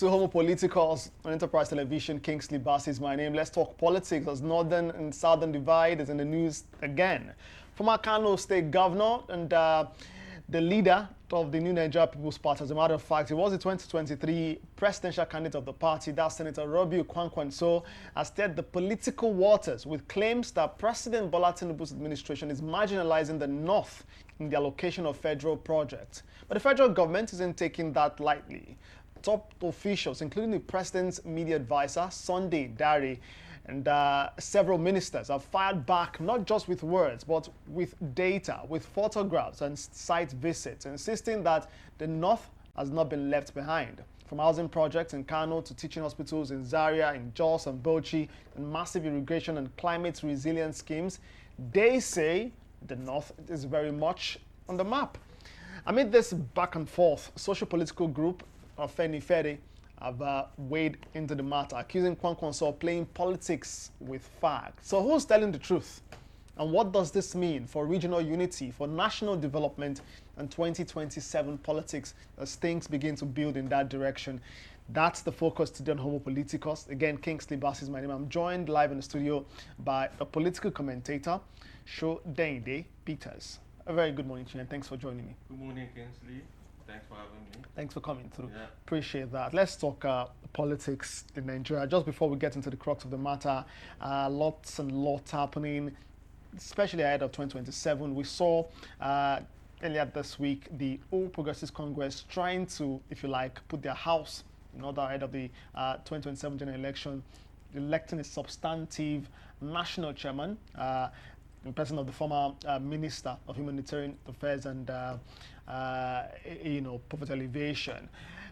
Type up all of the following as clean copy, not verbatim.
to Homo Politicus on Enterprise Television. Kingsley Bass is my name. Let's talk politics as northern and southern divide is in the news again. Former Kano State Governor and the leader of the New Nigeria People's Party, as a matter of fact, he was the 2023 presidential candidate of the party, that's Senator Kwankwaso, has stirred the political waters with claims that President Bola Tinubu's administration is marginalizing the North in the allocation of federal projects. But the federal government isn't taking that lightly. Top officials, including the president's media advisor, Sunday Dare, and several ministers have fired back, not just with words, but with data, with photographs and site visits, insisting that the North has not been left behind. From housing projects in Kano to teaching hospitals in Zaria, in Jos and Bauchi, and massive irrigation and climate resilience schemes, they say the North is very much on the map. Amid this back and forth, social-political group Feni Fede have weighed into the matter, accusing Kwankwaso of playing politics with facts. So who's telling the truth? And what does this mean for regional unity, for national development, and 2027 politics as things begin to build in that direction? That's the focus today on Homo Politicus. Again, Kingsley Bass is my name. I'm joined live in the studio by a political commentator, Sho Dende Peters. A very good morning to you, and thanks for joining me. Good morning, Kingsley. Thanks for having me. Thanks for coming through. Yeah. Appreciate that. Let's talk politics in Nigeria. Just before we get into the crux of the matter, lots and lots happening, especially ahead of 2027. We saw earlier this week the All Progressives Congress trying to, if you like, put their house in order ahead of the 2027 general election, electing a substantive national chairman, in person of the former Minister of Humanitarian Affairs and poverty alleviation,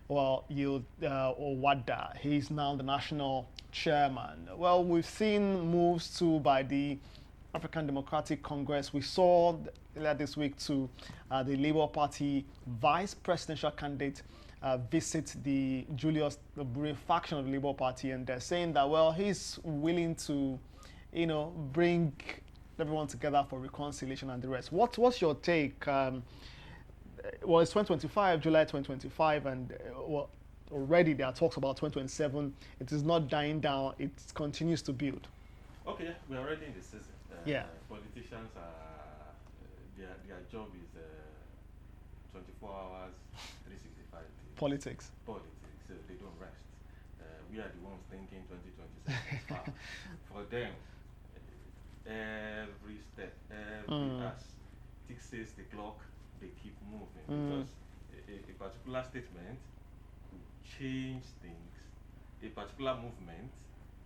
well, Owada. He's now the national chairman. Well, we've seen moves too by the African Democratic Congress. We saw earlier this week to the Labour Party vice presidential candidate visit the Julius Lebure faction of the Labour Party, and they're saying that, well, he's willing to, bring everyone together for reconciliation and the rest. What's your take? Well, it's 2025, July 2025, and already there are talks about 2027. It is not dying down. It continues to build. Okay, we're already in the season. Politicians are, their job is 24 hours, 365 days. Politics, so they don't rest. We are the ones thinking 2027 is far. For them, every step, every as ticks the clock, they keep moving, because a particular statement could change things, a particular movement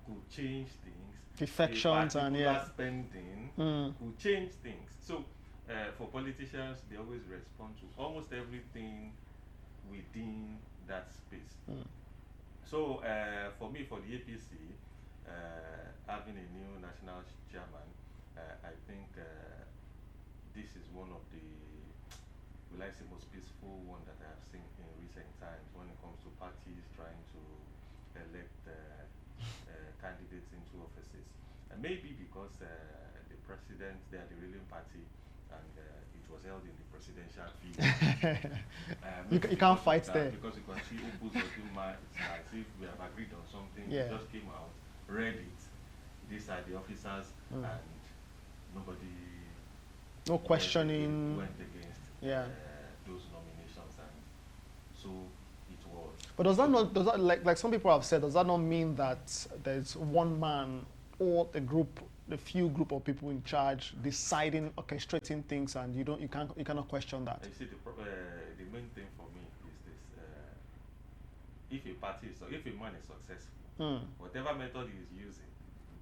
could change things, defections and spending could change things. So for politicians, they always respond to almost everything within that space. So for me, for the APC, having a new national chairman, I think this is one of the, will I say, most peaceful one that I have seen in recent times when it comes to parties trying to elect candidates into offices. And maybe because the president, they are the ruling party, and it was held in the presidential field. You can't fight there. Because you can see Opus was doing as if we have agreed on something. Yeah. We just came out, read it. These are the officers, and nobody. No questioning. Went against those nominations, and so it was. But does that like some people have said, does that not mean that there's one man or a few group of people in charge deciding, orchestrating things, and you cannot question that? You see, the main thing for me is this: if a man is successful, whatever method he is using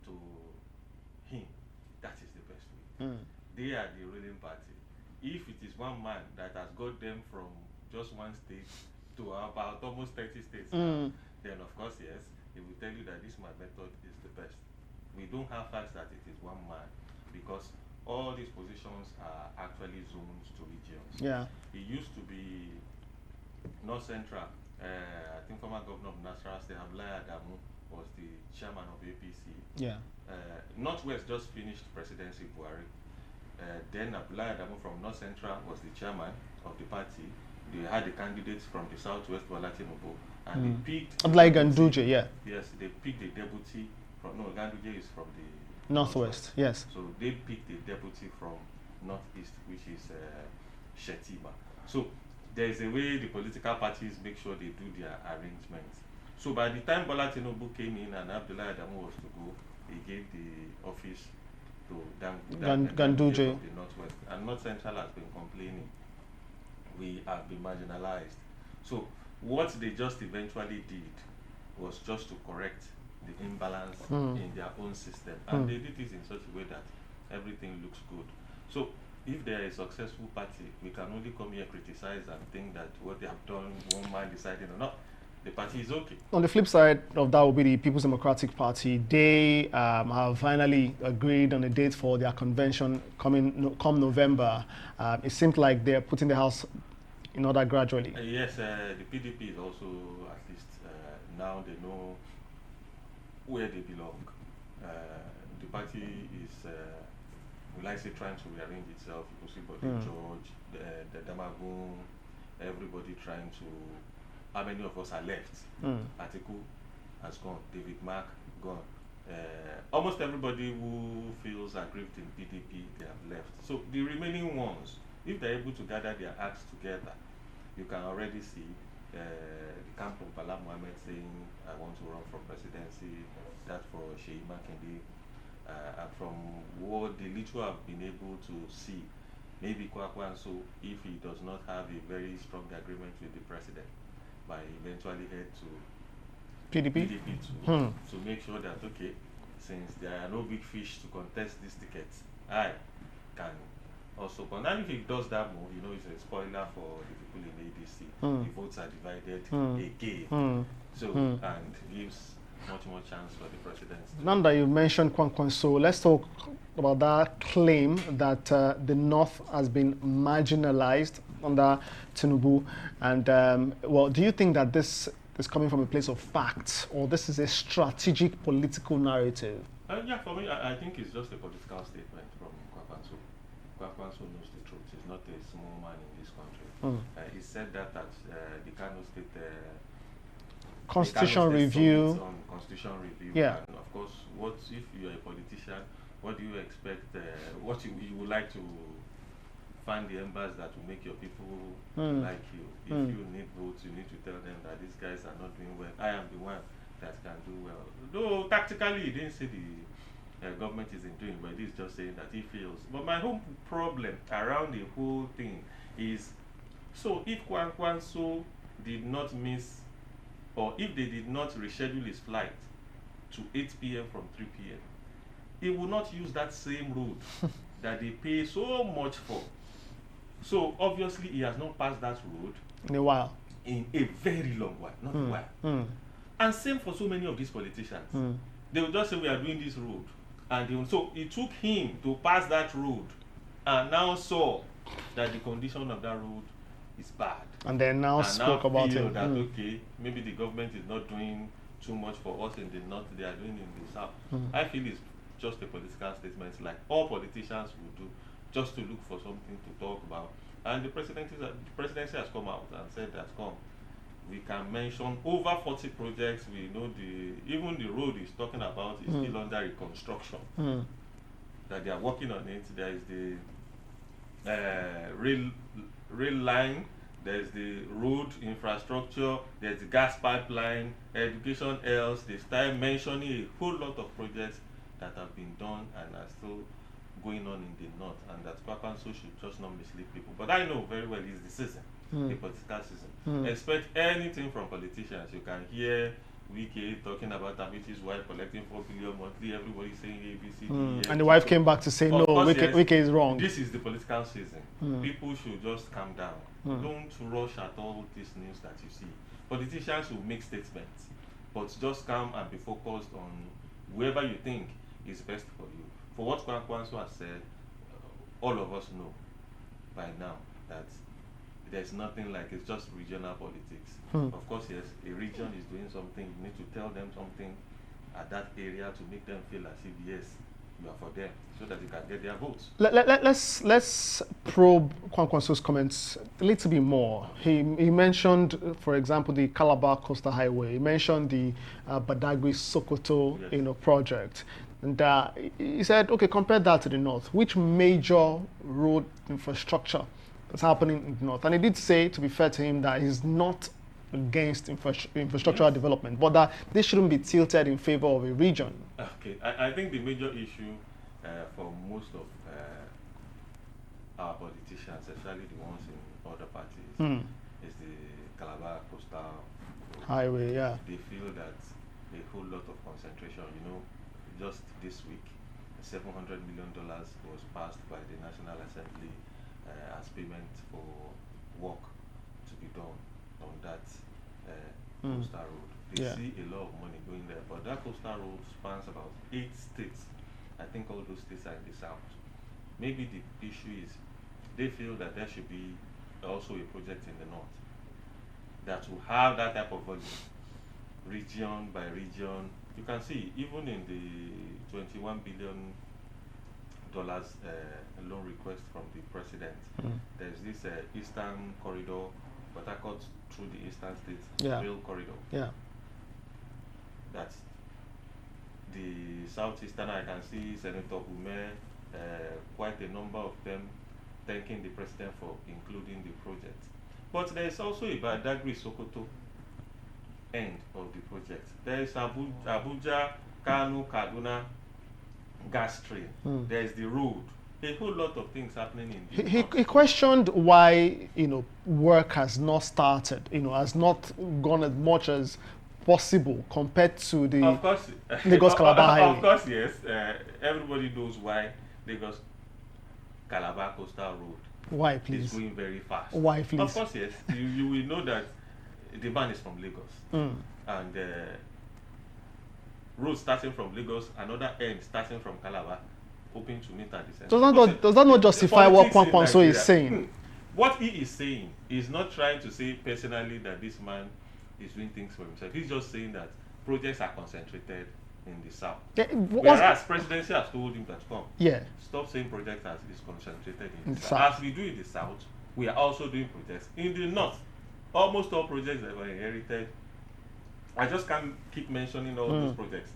to him, that is the best way. They are the ruling party. If it is one man that has got them from just one state to about almost 30 states now, then of course, yes, they will tell you that this my method is the best. We don't have facts that it is one man, because all these positions are actually zones to regions. Yeah. It used to be North Central. I think former governor of Nasarawa State, Abdullahi Adamu, was the chairman of APC. Yeah. Northwest just finished presidency Buhari. Then Abdullahi Adamu from North Central was the chairman of the party. They had the candidates from the Southwest, Bola Tinubu, and they picked Like Ganduje, yeah. Yes, they picked the deputy from Ganduje is from the Northwest, yes. So they picked the deputy from Northeast, which is Shetima. So there's a way the political parties make sure they do their arrangements. So by the time Bola Tinubu came in and Abdullah Adamu was to go, he gave the office to Ganduje from the Northwest. And North Central has been complaining. We have been marginalized. So what they just eventually did was just to correct the imbalance in their own system. And they did it in such a way that everything looks good. So if they are a successful party, we can only come here, criticize and think that what they have done, one man deciding or not, the party is okay. On the flip side of that will be the People's Democratic Party. They have finally agreed on a date for their convention come November. It seems like they're putting the house in order gradually. Yes, the PDP is also, at least now they know where they belong. The party is, will I say, trying to rearrange itself. You see, but George, the Damagun, everybody trying to. How many of us are left? Atiku has gone. David Mark gone. Almost everybody who feels aggrieved in PDP, they have left. So the remaining ones, if they're able to gather their acts together, you can already see the camp of Bala Mohammed saying, I want to run for presidency, that for Sheyi Makinde. And from what the little I've been able to see, maybe Kwankwaso, if he does not have a very strong agreement with the president, might eventually head to PDP to make sure that, okay, since there are no big fish to contest these tickets, I can also come. And if he does that move, you know, it's a spoiler for the people in ADC. The votes are divided again. So, and gives much more chance for the presidency. Now that you mentioned Kwankwaso, let's talk about that claim that the North has been marginalized under Tinubu. And, well, do you think that this is coming from a place of facts, or this is a strategic political narrative? Yeah, for me, I think it's just a political statement from Kwankwaso. Kwankwaso knows the truth. He's not a small man in this country. He said that at the Kano State Constitution review. On Constitution review. Yeah. And of course, what if you're a politician? What do you expect? What you would like to find the embers that will make your people like you. If you need votes, you need to tell them that these guys are not doing well. I am the one that can do well. Though tactically, he didn't say the government isn't doing, but he's just saying that he feels. But my whole problem around the whole thing is, so if Kwankwaso did not miss, or if they did not reschedule his flight to 8 p.m. from 3 p.m., he will not use that same road that they pay so much for. So obviously he has not passed that road in a while. In a very long while, not a while. And same for so many of these politicians. They will just say we are doing this road. And so it took him to pass that road and now saw that the condition of that road is bad. And then now spoke about it. That okay, maybe the government is not doing too much for us in the north, they are doing in the south. I feel it's just a political statement like all politicians will do, just to look for something to talk about. And the presidency has come out and said that we can mention over 40 projects. We know even the road he's talking about is still under reconstruction. That they are working on it. There is the rail line, there's the road infrastructure, there's the gas pipeline, education else. They start mentioning a whole lot of projects that have been done and are still going on in the north, and that Kwankwaso should just not mislead people. But I know very well it's the season, the political season. Expect anything from politicians. You can hear Wike talking about Amiti's wife collecting 4 billion monthly, everybody saying ABC. And the wife came back to say, no, Wike is wrong. This is the political season. People should just calm down. Don't rush at all this news that you see. Politicians will make statements, but just calm and be focused on whoever you think is best for you. For what Kwankwaso has said, all of us know by now that there's nothing like it's just regional politics. Of course, yes, a region is doing something, you need to tell them something at that area to make them feel as if, yes, you are for them, so that they can get their votes. Let's probe Kwankwaso's comments a little bit more. He mentioned, for example, the Calabar Coastal Highway. He mentioned the Badagry Sokoto, Yes. project, and he said, okay, compare that to the north. Which major road infrastructure is happening in the north? And he did say, to be fair to him, that he's not against infrastructural development, but that this shouldn't be tilted in favor of a region. Okay, I think the major issue for most of our politicians, especially the ones in other parties, is the Calabar Coastal Highway, yeah. They feel that a whole lot of concentration, just this week, $700 million was passed by the National Assembly as payment for work to be done on that coastal road. They see a lot of money going there, but that coastal road spans about 8 states. I think all those states are in the south. Maybe the issue is they feel that there should be also a project in the north that will have that type of volume, region by region. You can see even in the $21 billion loan request from the president, there's this eastern corridor, Port Harcourt through the eastern states rail corridor. Yeah. That's the southeastern. I can see Senator Bume, quite a number of them thanking the president for including the project. But there is also a Badagry Sokoto end of the project. There is Abuja, Kanu, Kaduna gas train. There is the road. A whole lot of things happening in the He questioned why work has not started, has not gone as much as possible compared to the of course, Lagos Calabar Highway. Of course, yes. Everybody knows why Lagos Calabar Coastal Road Why, please? is going very fast. Why, please? Of course, yes. you will know that the man is from Lagos, and road starting from Lagos, another end starting from Calabar, hoping to meet at the center. Does that not justify what Kwankwaso is saying? What he is saying is not trying to say personally that this man is doing things for himself. He's just saying that projects are concentrated in the south. Whereas presidency has told him that stop saying projects is concentrated in the south. As we do in the south, we are also doing projects in the north. Almost all projects that were inherited. I just can't keep mentioning all those projects.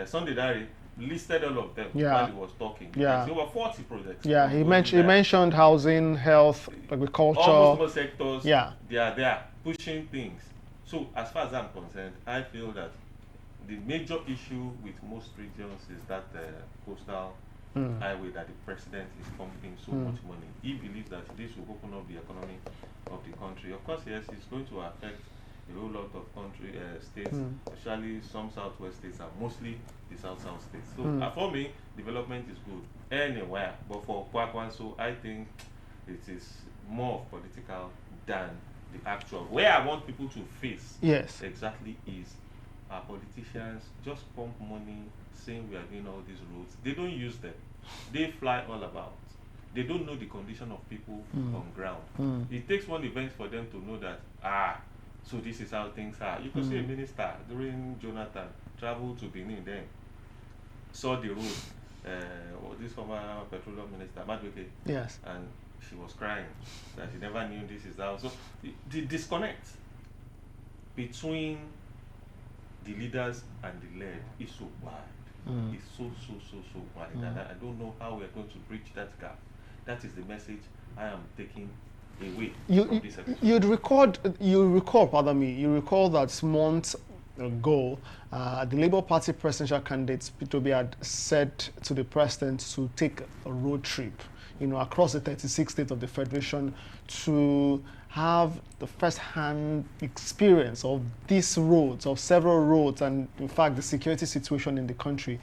Sunday Diary listed all of them while he was talking. There were 40 projects. Yeah, he mentioned housing, health, agriculture. Almost all sectors. Yeah, they are there pushing things. So as far as I'm concerned, I feel that the major issue with most regions is that coastal highway that the president is pumping so much money. He believes that this will open up the economy of the country. Of course, yes, it's going to affect a whole lot of states, especially some southwest states and mostly the south states. So for me, development is good anywhere. But for Kwankwaso, I think it is more of political than the actual. Where I want people to face exactly is our politicians just pump money saying we are doing all these roads. They don't use them. They fly all about. They don't know the condition of people on ground. It takes one event for them to know that, so this is how things are. You could see a minister during Jonathan traveled to Benin then, saw the road, or this former petroleum minister, Madweke, and she was crying that she never knew this is how. So the disconnect between the leaders and the led is so wide. It's so wide. And I don't know how we are going to bridge that gap. That is the message I am taking away from this episode. You recall that months ago, the Labour Party presidential candidate P2B had said to the president to take a road trip, across the 36 states of the Federation to have the first-hand experience of these roads, of several roads, and in fact the security situation in the country.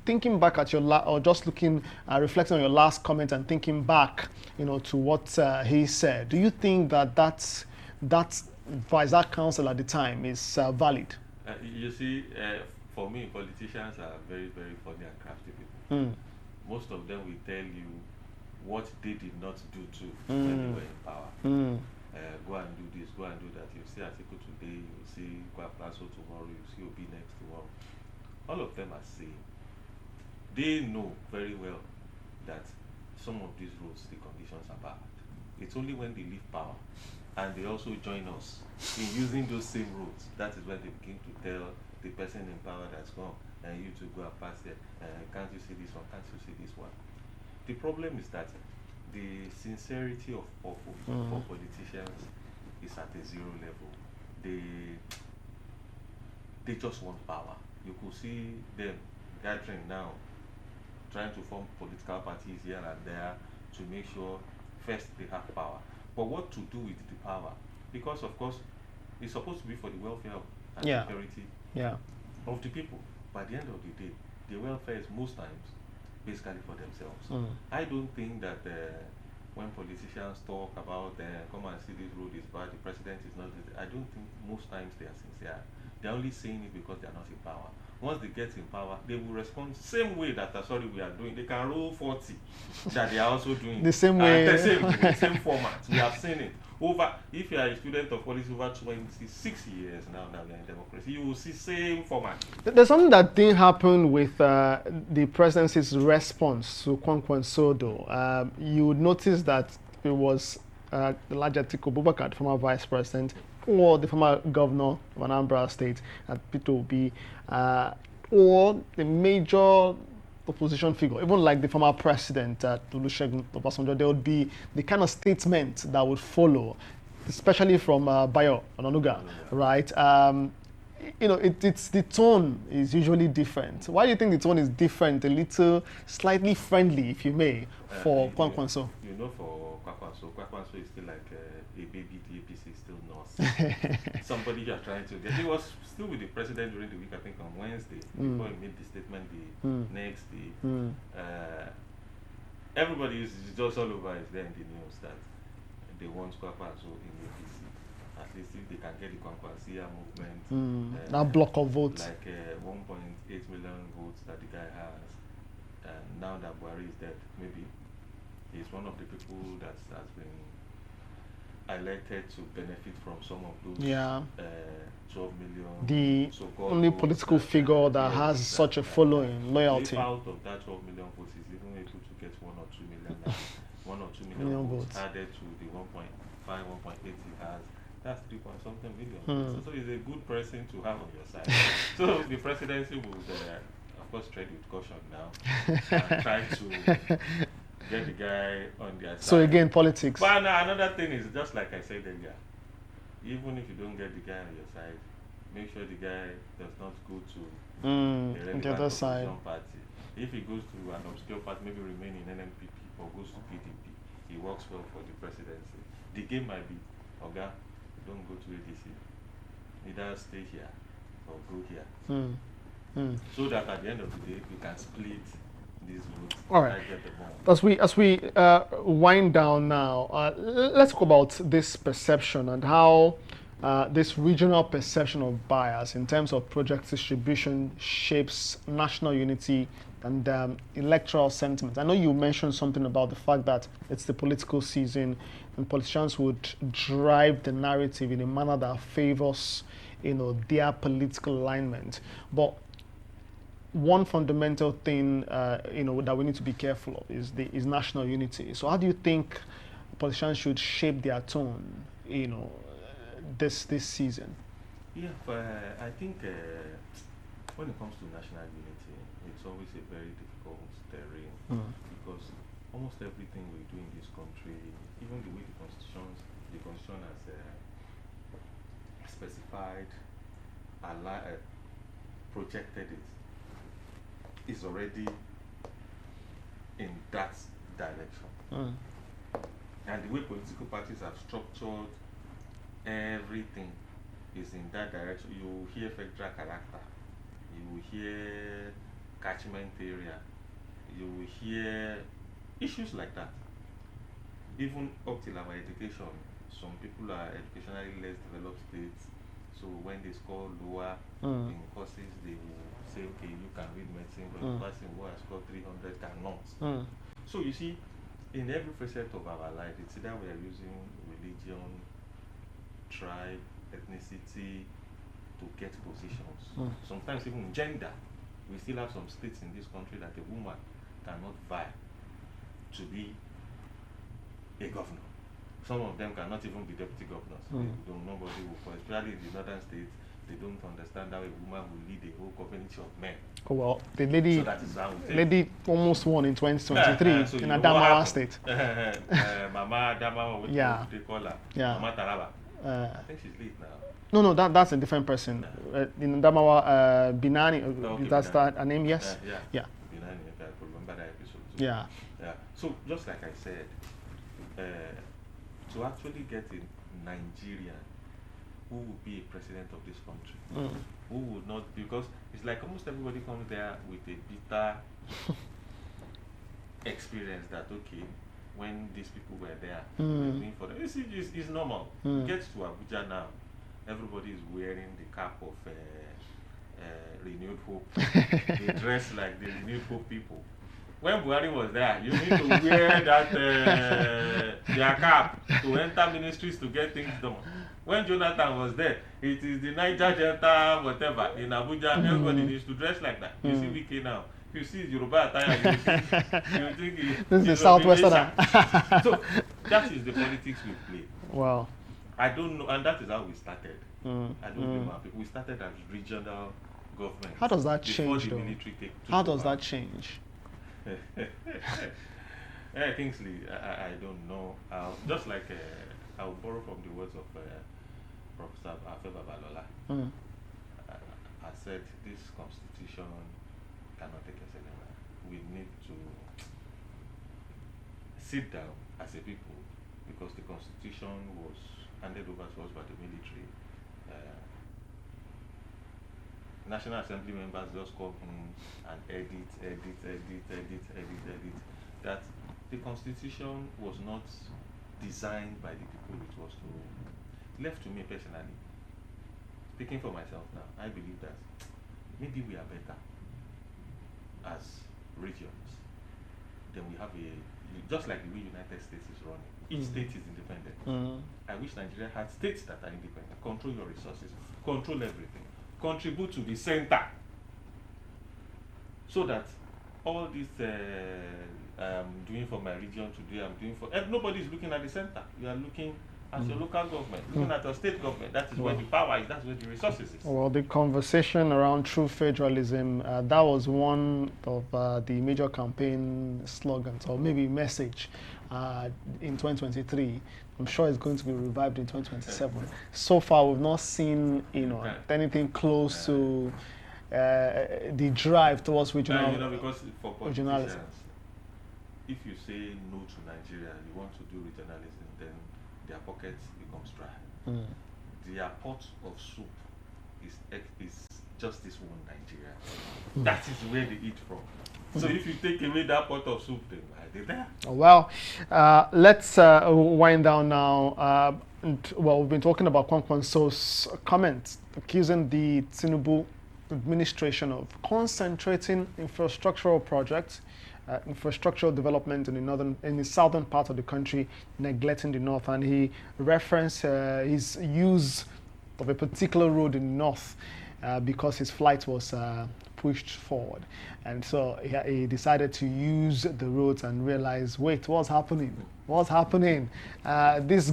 Thinking back at or just looking, reflecting on your last comment and thinking back, to what he said, do you think that that advice, that counsel at the time is valid? You see, for me, politicians are very, very funny and crafty people. Most of them will tell you what they did not do too when they were in power. Go and do this, go and do that. You see Atiku today, you see Kwankwaso tomorrow, you see Obi next tomorrow. All of them are saying they know very well that some of these roads, the conditions are bad. It's only when they leave power and they also join us in using those same roads, that is when they begin to tell the person in power that's gone, and you to go and pass there, can't you see this one, can't you see this one? The problem is that the sincerity of purpose for politicians is at a zero level. They just want power. You could see them gathering now, trying to form political parties here and there to make sure first they have power. But what to do with the power? Because of course it's supposed to be for the welfare and security of the people. By the end of the day, the welfare is most times basically for themselves. I don't think that when politicians talk about come and see this road is bad, the president is not, I don't think most times they are sincere. They're only saying it because they're not in power. Once they get in power, they will respond same way that sorry we are doing. They can roll 40 that they are also doing the same way, the same format. We have seen it over. If you are a student of politics over 26 years now we are in democracy, you will see same format. There's something that didn't happen with the presidency's response to Kwankwaso though. You would notice that it was the larger Atiku Abubakar, the former vice president, or the former governor of Anambra State, Peter Obi, or the major opposition figure, even like the former president, Olusegun Obasanjo. There would be the kind of statement that would follow, especially from Bayo Onanuga, right? It's the tone is usually different. Why do you think the tone is different, a little slightly friendly, if you may, for Kwankwaso? For Kwankwaso is still like a baby. The APC is still not somebody you are trying to get. He was still with the president during the week, I think on Wednesday, before he made the statement the next day. Everybody is just all over is there in the news that they want Kwankwaso in the APC. At least if they can get the Kwankwasia movement, that block of votes, like 1.8 million votes that the guy has, and now that Buhari is dead, maybe he's one of the people that has been elected to benefit from some of those 12 million. The only political figure that has such a following, loyalty. If out of that 12 million votes, is even able to get 1 or 2 million, 1 or 2 million votes added to the 1.5, 1.8 he has. That's 3 point something million. So he's a good person to have on your side. So the presidency would, of course, tread with caution now and try to get the guy on their side. So again, politics. But another thing is, just like I said earlier, even if you don't get the guy on your side, make sure the guy does not go to the other side party. If he goes to an obscure party, maybe remain in NMPP or goes to PDP, he works well for the presidency. The game might be, Oga, don't go to ADC. Either stay here or go here. So that at the end of the day, we can split these votes. All right. As we wind down now, let's talk about this perception and how this regional perception of bias in terms of project distribution shapes national unity and electoral sentiment. I know you mentioned something about the fact that it's the political season and politicians would drive the narrative in a manner that favors, their political alignment. But one fundamental thing, that we need to be careful of is national unity. So how do you think politicians should shape their tone, this season? Yeah, I think when it comes to national unity, it's always a very difficult terrain because almost everything we do in this country, even the way the constitution has specified, projected it, is already in that direction. And the way political parties have structured everything is in that direction. You hear federal character, you hear catchment area, you hear issues like that. Even up till our education, some people are educationally less developed states, so when they score lower in courses, they will say, okay, you can read medicine, but the person who has scored 300 cannot. So you see, in every facet of our life, it's either we are using religion, tribe, ethnicity to get positions. Sometimes even gender we still have some states in this country that a woman cannot vie to be a governor. Some of them cannot even be deputy governors. Nobody will, especially in the northern states, they don't understand how a woman will lead a whole community of men. Oh, well, the lady, so that is how lady almost won in 2023 so in Adamawa State. Mama Adamawa, what they call her? Mama Taraba. I think she's late now. No, that's a different person. In Adamawa, Binani, that's Binani. her name, yes? Yeah. Binani, I could remember that episode too. Yeah. So, just like I said, to actually get a Nigerian who would be a president of this country, who would not, because it's like almost everybody comes there with a bitter experience that, okay, when these people were there, doing for them, it's normal. Get to Abuja now, everybody is wearing the cap of Renewed Hope. They dress like the Renewed Hope people. When Buhari was there, you need to wear that their cap to enter ministries to get things done. When Jonathan was there, it is the Niger Delta, whatever, in Abuja, everybody needs to dress like that. You see Wiki now. If you see Yoruba attire, you think this is the Southwestern. So that is the politics we play. Wow. I don't know, and that is how we started. I don't know. We started as regional government. How does that change, though? How does that change? Kingsley, I don't know. Just like I'll borrow from the words of Professor Afe Babalola. I said this constitution cannot take us anywhere. We need to sit down as a people, because the constitution was handed over to us by the military. National Assembly members just come in and edit. That the constitution was not designed by the people it was to. Left to me personally, speaking for myself now, I believe that maybe we are better as regions. Then we have just like the way United States is running. Each state is independent. I wish Nigeria had states that are independent. Control your resources, control everything, contribute to the center, so that all this doing for my region today, I'm doing for nobody is looking at the center. You are looking at your local government, looking at your state government. That is where the power is, that's where the resources is. Well, the conversation around true federalism, that was one of the major campaign slogans, or maybe message in 2023. I'm sure it's going to be revived in 2027. So far, we've not seen, anything close to the drive towards regional. Because for politicians, if you say no to Nigeria, you want to do regionalism, then their pockets becomes dry. Their pot of soup is just this one Nigeria. That is where they eat from. So if you take away that pot of soup, then why are they there? Well, let's wind down now. We've been talking about Kwankwaso's comments accusing the Tinubu administration of concentrating infrastructural projects, infrastructural development in the southern part of the country, neglecting the north, and he referenced his use of a particular road in the north because his flight was pushed forward, and so he decided to use the roads and realize, wait, what's happening? This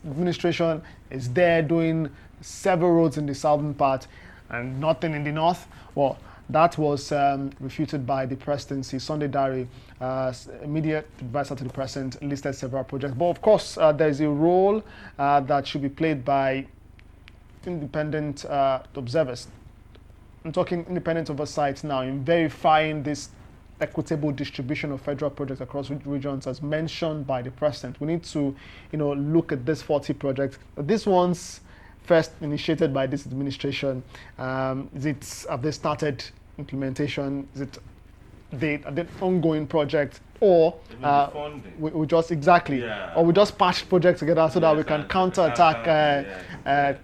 administration is there doing several roads in the southern part and nothing in the north. Well, that was refuted by the presidency. Sunday Diary, immediate advisor to the president, listed several projects. But of course, there is a role that should be played by independent observers. I'm talking independent oversight now in verifying this equitable distribution of federal projects across regions, as mentioned by the president. We need to, look at this 40 projects. These ones first initiated by this administration. Have they started implementation? Is it the ongoing project, or we just or we just patch projects together so that we can counterattack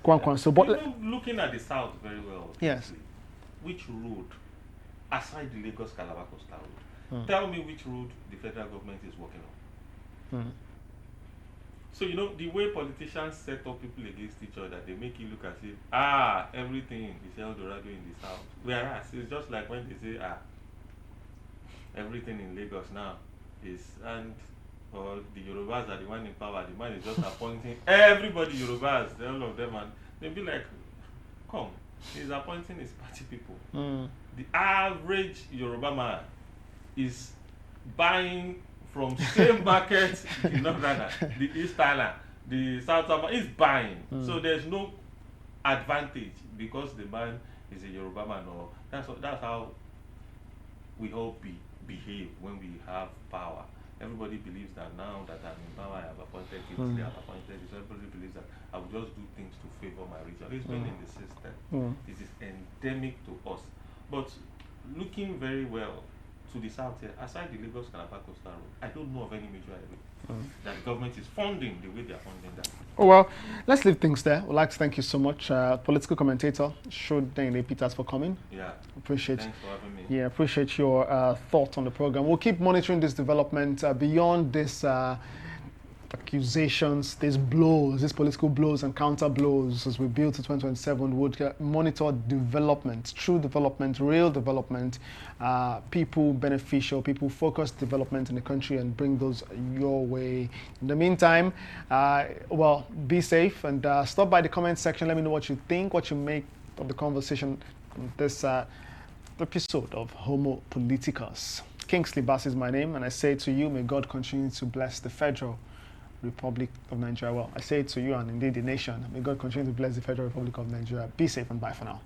Kwankwaso? But looking at the south very well. Yes. Which road, aside the Lagos-Calabar coastal road, tell me which road the federal government is working on. So the way politicians set up people against each other, they make it look as if everything is El Dorado in the south. Whereas it's just like when they say everything in Lagos now is, and or the Yorubas are the one in power. The man is just appointing everybody Yorubas, all of them, and they'll be like, come, he's appointing his party people. The average Yoruba man is buying from same market, the northerner, the easterner, the southerner is buying. So there's no advantage because the man is a Yoruba man, or that's how we all behave when we have power. Everybody believes that now that I'm in power, I have appointed people, they have appointed this. Everybody believes that I will just do things to favor my region. It's been in the system. It is endemic to us. But looking very well to the south here, aside the Lagos-Calabar Coastal Road, I don't know of any major highway that the government is funding the way they are funding that. Oh, well, let's leave things there. We'd like to thank you so much, political commentator Shodane Peters, for coming. Yeah. Appreciate. Thanks for having me. Yeah, appreciate your thoughts on the program. We'll keep monitoring this development beyond this accusations, these blows, these political blows and counter blows as we build to 2027. Would monitor development, true development, real development, people beneficial, people focused development in the country, and bring those your way. In the meantime, well, be safe and stop by the comment section. Let me know what you think, what you make of the conversation on this episode of Homo Politicus. Kingsley Bass is my name, and I say to you, may God continue to bless the Federal Republic of Nigeria. Well, I say it to you and indeed the nation. May God continue to bless the Federal Republic of Nigeria. Be safe and bye for now.